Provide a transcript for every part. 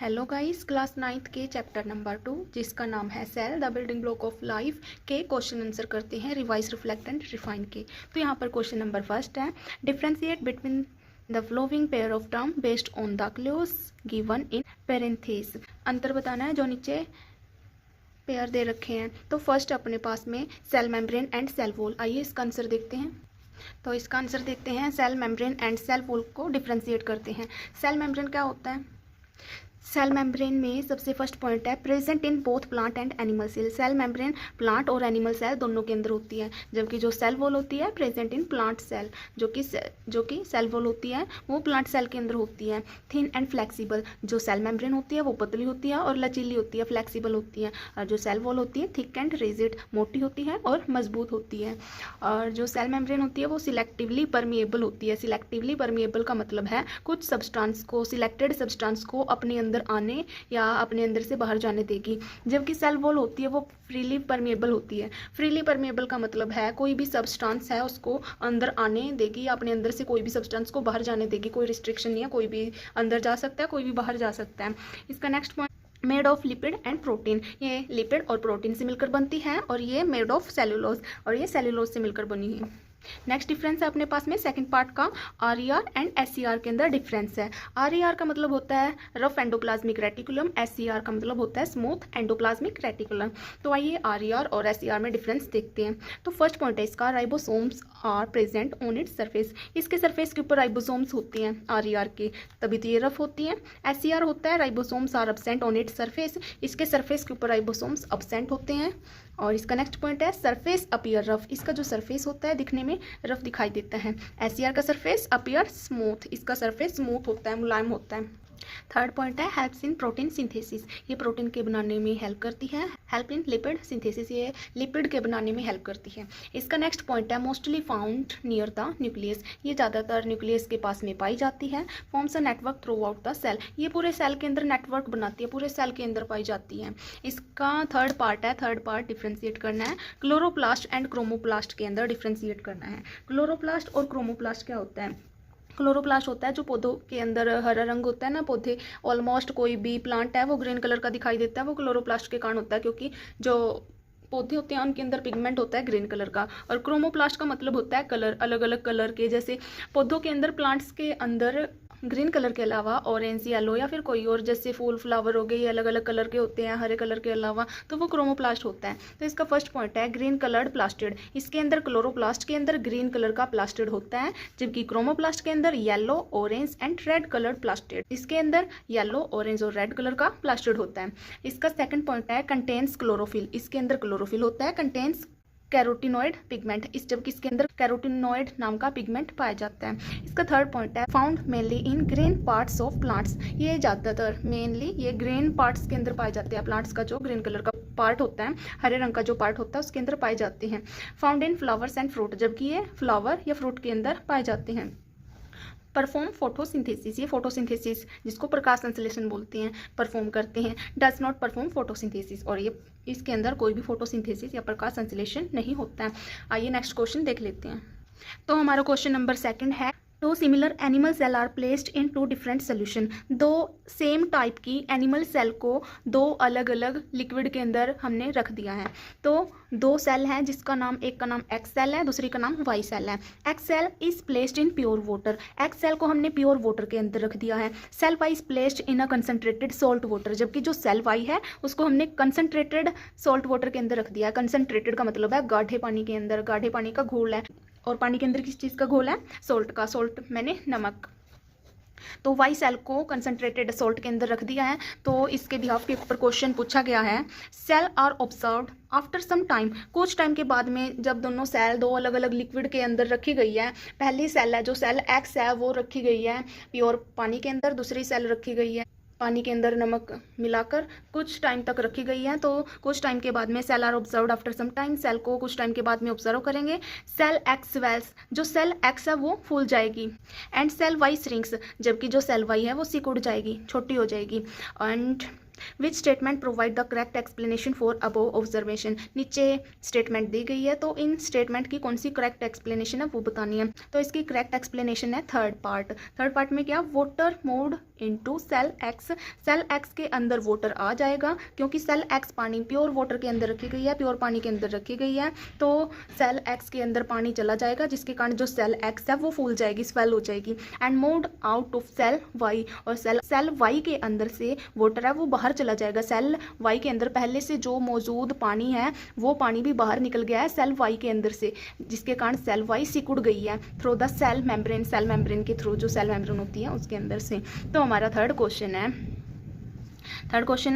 Hello guys, class 9th के chapter number 2 जिसका नाम है cell the building block of life के क्वेश्चन आंसर करते हैं रिवाइज, रिफ्लेक्ट एंड रिफाइन के। तो यहाँ पर क्वेश्चन नंबर फर्स्ट है, differentiate between the following pair of term based on the clues given in parentheses. अंतर बताना है जो नीचे पेयर दे रखे हैं। तो फर्स्ट अपने पास में cell membrane and cell wall. आइए इसका आंसर देखते हैं। तो इसका आंसर देखते हैं, cell membrane and cell wall को डिफ्रेंशिएट करते हैं। सेल मेम्ब्रेन क्या होता है? सेल मेम्ब्रेन में सबसे फर्स्ट पॉइंट है present in both plant and animal cell. Cell membrane plant और एनिमल सेल दोनों के अंदर होती है, जबकि जो सेल वॉल होती है प्रेजेंट इन प्लांट सेल, जो कि सेल वॉल होती है वो प्लांट सेल के अंदर होती है। थिन एंड फ्लेक्सिबल, जो सेल मेम्ब्रेन होती है वो पतली होती है और लचीली होती है, फ्लेक्सिबल होती है। और जो सेल वॉल होती है थिक एंड रिजिड, मोटी होती है और मजबूत होती है। और जो सेल मेम्ब्रेन होती है वो सिलेक्टिवली परमिएबल होती है। सिलेक्टिवली परमिएबल का मतलब है कुछ सब्सटेंस को, सिलेक्टेड सब्सटेंस को अपने अंदर आने या अपने अंदर से बाहर जाने देगी, जबकि सेल वॉल होती है वो फ्रीली परमिएबल होती है। फ्रीली परमिएबल का मतलब है कोई भी सब्सटेंस है उसको अंदर आने देगी या अपने अंदर से कोई भी सब्सटेंस को बाहर जाने देगी। कोई रिस्ट्रिक्शन नहीं है, कोई भी अंदर जा सकता है, कोई भी बाहर जा सकता है। इसका next point, made of lipid and protein. ये लिपिड और प्रोटीन से मिलकर बनती है और ये मेड ऑफ सेलुलोज, और ये सेलुलोज से मिलकर बनी है। नेक्स्ट डिफरेंस है अपने पास में सेकंड पार्ट का, आरईआर एंड एससीआर के अंदर डिफरेंस है। आरईआर का मतलब होता है रफ एंडोप्लाज्मिक रेटिकुलम, एससीआर का मतलब होता है स्मूथ एंडोप्लाज्मिक रेटिकुलम। तो आइए आरईआर और एससीआर में डिफरेंस देखते हैं। तो फर्स्ट पॉइंट है इसका, ribosomes are present on its surface. इसके सरफेस के ऊपर राइबोसोम्स होती हैं आरईआर के, तभी तो ये रफ होती हैं। एससीआर होता है ribosomes are absent on its surface. इसके सरफेस के ऊपर राइबोसोम्स एब्सेंट होते हैं। और इसका नेक्स्ट पॉइंट है सरफेस अपीयर रफ। इसका जो सरफेस होता है दिखने में रफ दिखाई देता है। एससीआर का सरफेस अपीयर स्मूथ, इसका सरफेस स्मूथ होता है, मुलायम होता है। थर्ड पॉइंट है हेल्प्स इन प्रोटीन सिंथेसिस। ये प्रोटीन के बनाने में हेल्प करती है। हेल्प इन लिपिड सिंथेसिस, ये लिपिड के बनाने में हेल्प करती है। इसका नेक्स्ट पॉइंट है mostly found near the nucleus. ये ज़्यादातर न्यूक्लियस के पास में पाई जाती है। Forms a network throughout the cell. ये पूरे सेल के अंदर नेटवर्क बनाती है, पूरे सेल के अंदर पाई जाती है। इसका थर्ड पार्ट है, थर्ड पार्ट डिफ्रेंशिएट करना है। क्लोरोप्लास्ट एंड क्रोमोप्लास्ट के अंदर डिफ्रेंशिएट करना है। क्लोरोप्लास्ट और क्रोमोप्लास्ट क्या होता है? क्लोरोप्लास्ट होता है जो पौधों के अंदर हरा रंग होता है ना, पौधे ऑलमोस्ट कोई भी प्लांट है वो ग्रीन कलर का दिखाई देता है, वो क्लोरोप्लास्ट के कारण होता है, क्योंकि जो पौधे होते हैं उनके अंदर पिगमेंट होता है ग्रीन कलर का। और क्रोमोप्लास्ट का मतलब होता है कलर, अलग अलग कलर के, जैसे पौधों के अंदर, प्लांट्स के अंदर ग्रीन कलर के अलावा ऑरेंज, येलो या फिर कोई और, जैसे फूल फ्लावर हो गए, ये अलग अलग कलर के होते हैं हरे कलर के अलावा, तो वो क्रोमोप्लास्ट होता है। तो इसका फर्स्ट पॉइंट है ग्रीन कलर्ड प्लास्टिड। इसके अंदर क्लोरोप्लास्ट के अंदर ग्रीन कलर का प्लास्टिड होता है, जबकि क्रोमोप्लास्ट के अंदर yellow, orange and red coloured plastid, इसके अंदर येलो, ऑरेंज और रेड कलर का प्लास्टिड होता है। इसका सेकंड पॉइंट है कंटेन्स क्लोरोफिल। इसके अंदर क्लोरोफिल होता है, कंटेन्स कैरोटिनॉइड पिगमेंट, इस जबकि इसके अंदर कैरोटिनॉइड नाम का पिगमेंट पाया जाता है। इसका थर्ड पॉइंट है found mainly in green parts of plants. ये ज़्यादातर मेनली ये ग्रीन पार्ट्स के अंदर पाए जाते हैं। प्लांट्स का जो ग्रीन कलर का पार्ट होता है, हरे रंग का जो पार्ट होता है उसके अंदर पाए जाते हैं। Found in flowers and fruit, जबकि ये फ्लावर या फ्रूट के अंदर पाए जाते हैं। परफॉर्म फोटोसिंथेसिस, ये फोटोसिंथेसिस जिसको प्रकाश संश्लेषण बोलते हैं, परफॉर्म करते हैं। डज नॉट परफॉर्म फोटोसिंथेसिस, और ये इसके अंदर कोई भी फोटोसिंथेसिस या प्रकाश संश्लेषण नहीं होता है। आइए नेक्स्ट क्वेश्चन देख लेते हैं। तो हमारा क्वेश्चन नंबर सेकंड है, दो similar animal cell are placed in two different solution. दो सेम टाइप की एनिमल सेल को दो अलग अलग लिक्विड के अंदर हमने रख दिया है। तो दो सेल हैं जिसका नाम, एक का नाम एक्स सेल है, दूसरी का नाम वाई सेल है। X cell is placed in pure water. X cell को हमने प्योर वाटर के अंदर रख दिया है। Cell Y is placed in a concentrated salt water, जबकि जो सेल वाई है उसको हमने कंसनट्रेटेड सॉल्ट वाटर के अंदर रख दिया है। कंसनट्रेटेड का मतलब है गाढ़े पानी के अंदर, गाढ़े पानी का घोल है, और पानी के अंदर किस चीज़ का घोल है? सॉल्ट का, सॉल्ट मैंने नमक। तो वाई सेल को कंसनट्रेटेड सॉल्ट के अंदर रख दिया है। तो इसके बिहाफ के ऊपर क्वेश्चन पूछा गया है, cell are observed after some time. कुछ टाइम के बाद में जब दोनों सेल दो अलग अलग लिक्विड के अंदर रखी गई है, पहली सेल है जो सेल एक्स है वो रखी गई है प्योर पानी के अंदर, दूसरी सेल रखी गई है पानी के अंदर नमक मिलाकर, कुछ टाइम तक रखी गई है। तो कुछ टाइम के बाद में cell are observed after some time, cell को कुछ टाइम के बाद में ऑब्जर्व करेंगे। सेल एक्स स्वेल्स, जो सेल एक्स है वो फूल जाएगी, एंड सेल वाई श्रिंक्स, जबकि जो सेल वाई है वो सिकुड़ जाएगी, छोटी हो जाएगी। And which statement provide the correct explanation for above observation. नीचे स्टेटमेंट दी गई है तो इन स्टेटमेंट की कौन सी करेक्ट एक्सप्लेनेशन है वो बतानी है। तो इसकी करेक्ट एक्सप्लेनेशन है थर्ड पार्ट में क्या, water moved into cell X. Cell X के अंदर वाटर आ जाएगा क्योंकि सेल एक्स पानी प्योर वाटर के अंदर रखी गई है, प्योर पानी के अंदर रखी गई है, तो सेल एक्स के अंदर पानी चला जाएगा जिसके कारण जो सेल एक्स है वो फूल जाएगी, स्वेल हो जाएगी। And moved out of cell Y, और सेल वाई के अंदर से वाटर है वो बाहर चला जाएगा। सेल वाई के अंदर पहले से जो मौजूद पानी है वो पानी भी बाहर निकल गया है सेल वाई के अंदर से, जिसके कारण सेल वाई सिकुड़ गई है थ्रू द सेल मेम्ब्रेन के थ्रू, जो सेल मेम्ब्रेन होती है उसके अंदर से। तो हमारा थर्ड क्वेश्चन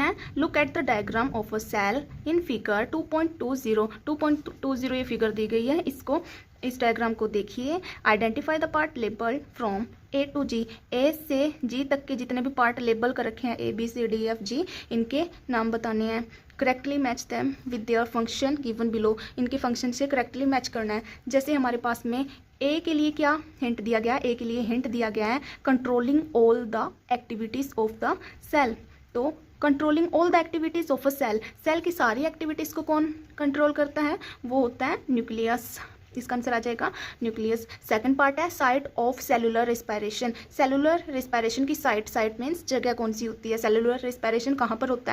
है look at the diagram of a cell in figure 2.20 ये फिगर दी गई है, इस डायग्राम को देखिए। Identify the part label from A to G, A से जी तक के जितने भी पार्ट लेबल कर रखे हैं, A B C D F G, इनके नाम बताने हैं। Correctly match them with their function given below, इनके फंक्शन से करेक्टली मैच करना है। जैसे हमारे पास में ए के लिए क्या हिंट दिया गया, ए के लिए हिंट दिया गया है controlling all the activities of the cell. तो controlling all the activities of a cell, cell की सारी एक्टिविटीज को कौन कंट्रोल करता है, वो होता है न्यूक्लियस। इसका आंसर आ जाएगा न्यूक्लियस। सेकंड पार्ट है site of cellular respiration. Cellular respiration की साइट मीन्स जगह कौन सी होती है, सेलुलर रेस्पिरेशन कहाँ पर होता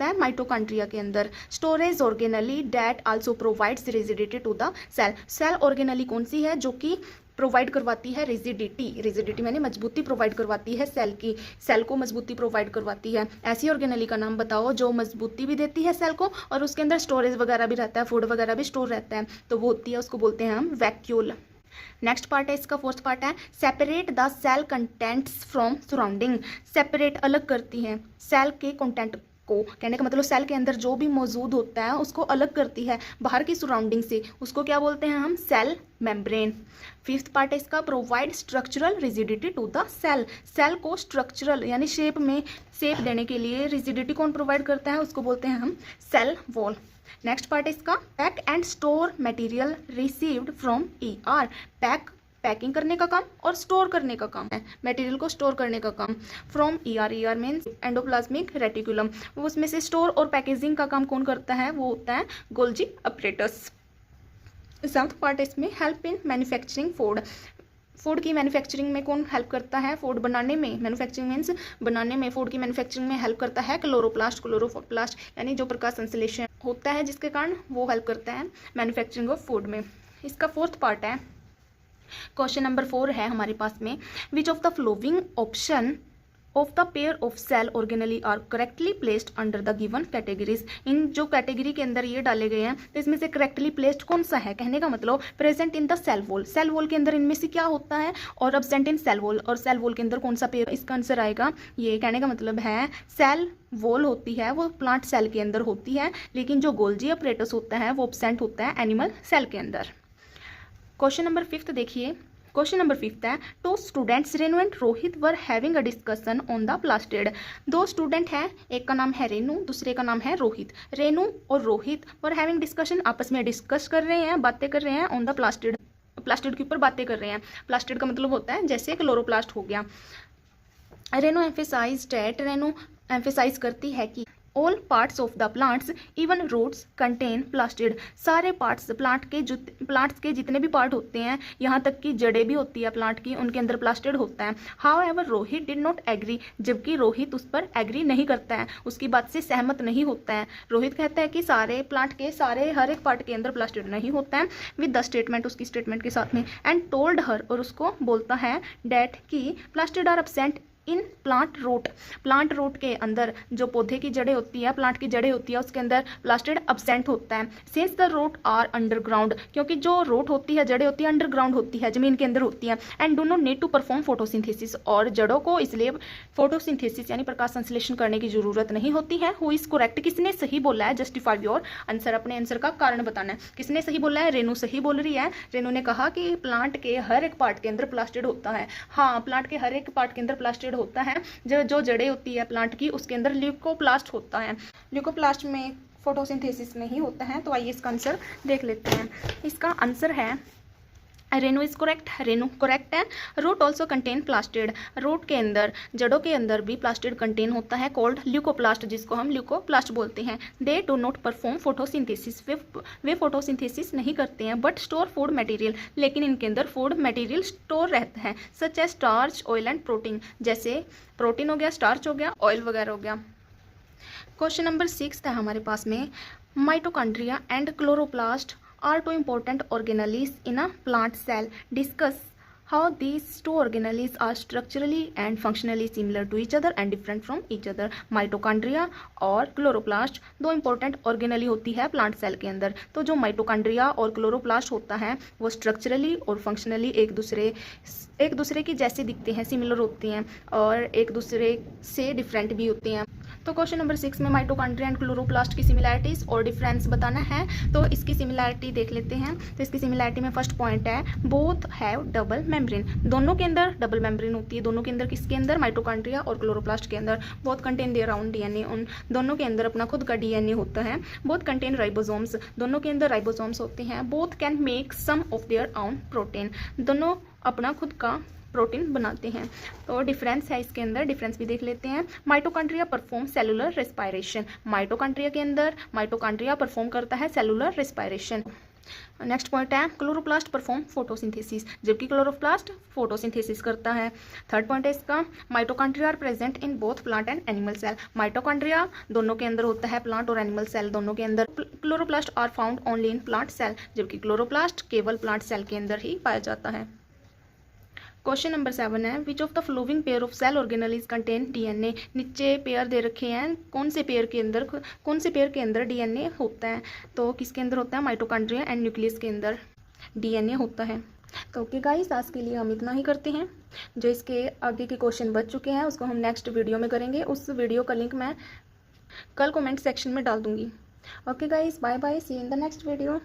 है, माइटोकॉन्ड्रिया के अंदर। Storage organelle that also provides rigidity to the cell, cell organelle कौन सी है जो कि प्रोवाइड करवाती है रिजिडिटी मैंने मजबूती प्रोवाइड करवाती है सेल को मजबूती प्रोवाइड करवाती है। ऐसी ऑर्गेनली का नाम बताओ जो मजबूती भी देती है सेल को और उसके अंदर स्टोरेज वगैरह भी रहता है, फूड वगैरह भी स्टोर रहता है, तो वो होती है, उसको बोलते हैं हम वैक्यूल। नेक्स्ट पार्ट है इसका, फोर्थ पार्ट है separate the cell contents from surrounding. Separate अलग करती है सेल के कंटेंट को, कहने का मतलब सेल के अंदर जो भी मौजूद होता है उसको अलग करती है बाहर की सराउंडिंग से, उसको क्या बोलते हैं हम, सेल मेम्ब्रेन। फिफ्थ पार्ट है इसका provide structural rigidity to the cell. Cell को स्ट्रक्चरल यानी शेप देने के लिए रिजिडिटी कौन प्रोवाइड करता है, उसको बोलते हैं हम सेल वॉल। नेक्स्ट पार्ट है इसका pack and store material received from ER. Packing करने का काम और स्टोर करने का काम है, मटेरियल को स्टोर करने का काम। From ER means endoplasmic reticulum, उसमें से स्टोर और पैकेजिंग का काम कौन करता है, वो होता है गोल्जी अपरेटस। सेवंथ पार्ट इसमें हेल्प इन मैन्युफैक्चरिंग फूड की मैन्युफैक्चरिंग में कौन हेल्प करता है, फूड बनाने में, मैन्युफैक्चरिंग मीन्स बनाने में, फूड की मैन्युफैक्चरिंग में हेल्प करता है क्लोरोप्लास्ट यानी जो प्रकाश संश्लेषण होता है जिसके कारण वो हेल्प करता है मैन्युफैक्चरिंग ऑफ फूड में। इसका फोर्थ पार्ट है, क्वेश्चन नंबर 4 है हमारे पास में, which of the following option of the pair of cell organelle are correctly placed under the given categories. इन जो कैटेगरी के अंदर ये डाले गए हैं तो इसमें से करेक्टली प्लेस्ड कौन सा है, कहने का मतलब present in the cell wall के अंदर इनमें से क्या होता है, और एब्सेंट इन सेल वॉल, और सेल वॉल के अंदर कौन सा पेयर, इसका आंसर आएगा ये। कहने का मतलब है सेल वॉल होती है वो प्लांट सेल के अंदर होती है, लेकिन जो गोल्जी अपरेटस होता है वो एब्सेंट होता है एनिमल सेल के अंदर। क्वेश्चन नंबर 5 देखिए, क्वेश्चन नंबर 5 है two students Renu and Rohit were having a discussion on the plastid. दो स्टूडेंट हैं, एक का नाम है रेनू, दूसरे का नाम है रोहित। रेनू और रोहित वर हैविंग डिस्कशन, आपस में डिस्कस कर रहे हैं, बातें कर रहे हैं ऑन द प्लास्टिड के ऊपर बातें कर रहे हैं। प्लास्टिड का मतलब होता है जैसे क्लोरोप्लास्ट हो गया। रेनू एम्फेसाइज करती है कि all parts of the plants even roots contain plastid. सारे पार्ट्स प्लांट्स के जितने भी पार्ट होते हैं, यहाँ तक कि जड़ें भी होती है प्लांट की, उनके अंदर प्लास्टिड होता है। However Rohit did not agree, जबकि रोहित उस पर एग्री नहीं करता है, उसकी बात से सहमत नहीं होता है। रोहित कहता है कि सारे प्लांट के हर एक पार्ट के अंदर प्लास्टिड नहीं होता है, विद द स्टेटमेंट, उसकी स्टेटमेंट के साथ में, एंड टोल्ड हर, और उसको बोलता है डैट कि plastid are absent in plant root के अंदर जो पौधे की जड़ें होती है, प्लांट की जड़ें होती है, उसके अंदर प्लास्टिड एब्सेंट होता है। Since the root are underground, क्योंकि जो रूट होती है, जड़ें होती है, अंडरग्राउंड होती है, जमीन के अंदर होती है। And do not need to perform photosynthesis, और जड़ों को इसलिए फोटोसिंथेसिस यानी प्रकाश संश्लेषण करने की जरूरत नहीं होती है। हु इज करेक्ट, किसने सही बोला है, जस्टिफाई योर आंसर, अपने आंसर का कारण बताना है। किसने सही बोला है, रेनू सही बोल रही है। रेनू ने कहा कि प्लांट के हर एक पार्ट के अंदर प्लास्टिड होता है। हाँ, प्लांट के हर एक पार्ट के अंदर प्लास्टिड होता है। जो जड़ें होती है प्लांट की, उसके अंदर ल्यूकोप्लास्ट होता है। ल्यूकोप्लास्ट में फोटोसिंथेसिस नहीं होता है। तो आइए इसका आंसर देख लेते हैं। इसका आंसर है रेनू इज करेक्ट, रेनू करेक्ट है। Root also contain plastid, root के अंदर, जड़ों के अंदर भी प्लास्टिड कंटेन होता है, कोल्ड ल्यूकोप्लास्ट, जिसको हम ल्यूकोप्लास्ट बोलते हैं। They do not perform photosynthesis, way photosynthesis नहीं करते हैं, बट स्टोर फूड मटेरियल, लेकिन इनके अंदर फूड मटेरियल स्टोर रहता है, such as starch, oil and protein, जैसे प्रोटीन हो गया, स्टार्च हो गया, ऑयल वगैरह हो गया। क्वेश्चन नंबर 6 है हमारे पास में, mitochondria and chloroplast are two important organelles in a plant cell. Discuss how these two organelles are structurally and functionally similar to each other and different from each other. Mitochondria और chloroplast दो important organelle होती है plant cell के अंदर। तो जो mitochondria और chloroplast होता है वो स्ट्रक्चरली और फंक्शनली एक दूसरे की जैसे दिखते हैं, सिमिलर होते हैं, और एक दूसरे से डिफरेंट भी होते हैं। तो क्वेश्चन नंबर 6 में माइटोकॉन्ड्रिया एंड क्लोरोप्लास्ट की सिमिलैरिटीज और डिफरेंस बताना है। तो इसकी सिमिलैरिटी देख लेते हैं। तो इसकी सिमिलैरिटी में फर्स्ट पॉइंट है, बोथ हैव डबल मेम्ब्रेन, दोनों के अंदर डबल मेम्ब्रेन होती है। दोनों के अंदर, किसके अंदर, माइटोकॉन्ड्रिया और क्लोरोप्लास्ट के अंदर। Both contain their own DNA, उन दोनों के अंदर अपना खुद का डीएनए होता है। बोथ कंटेन राइबोसोम्स, दोनों के अंदर राइबोसोम्स होते हैं। Both can make some of their own protein, दोनों अपना खुद का प्रोटीन बनाते हैं। तो डिफरेंस है इसके अंदर, डिफरेंस भी देख लेते हैं। Mitochondria perform cellular respiration, mitochondria के अंदर माइटोकॉन्ड्रिया परफॉर्म करता है सेलुलर रेस्पायरेशन। नेक्स्ट पॉइंट है, क्लोरोप्लास्ट परफॉर्म फोटोसिंथेसिस, जबकि क्लोरोप्लास्ट फोटोसिंथेसिस करता है। थर्ड पॉइंट है इसका, mitochondria are present in both plant and animal cell, mitochondria दोनों के अंदर होता है, प्लांट और एनिमल सेल दोनों के अंदर। Chloroplast are found only in plant cell, जबकि क्लोरोप्लास्ट केवल प्लांट सेल के अंदर ही पाया जाता है। क्वेश्चन नंबर 7 है, which of the following pair of cell organelles contain DNA, नीचे पेयर दे रखे हैं, कौन से पेयर के अंदर डीएनए होता है। तो किसके अंदर होता है, माइटोकॉन्ड्रिया एंड न्यूक्लियस के अंदर डीएनए होता है। तो ओके गाइस, आज के लिए हम इतना ही करते हैं। जो इसके आगे के क्वेश्चन बच चुके हैं उसको हम नेक्स्ट वीडियो में करेंगे। उस वीडियो का लिंक मैं कल कमेंट सेक्शन में डाल दूंगी। Okay guys, bye bye, see you in the next video.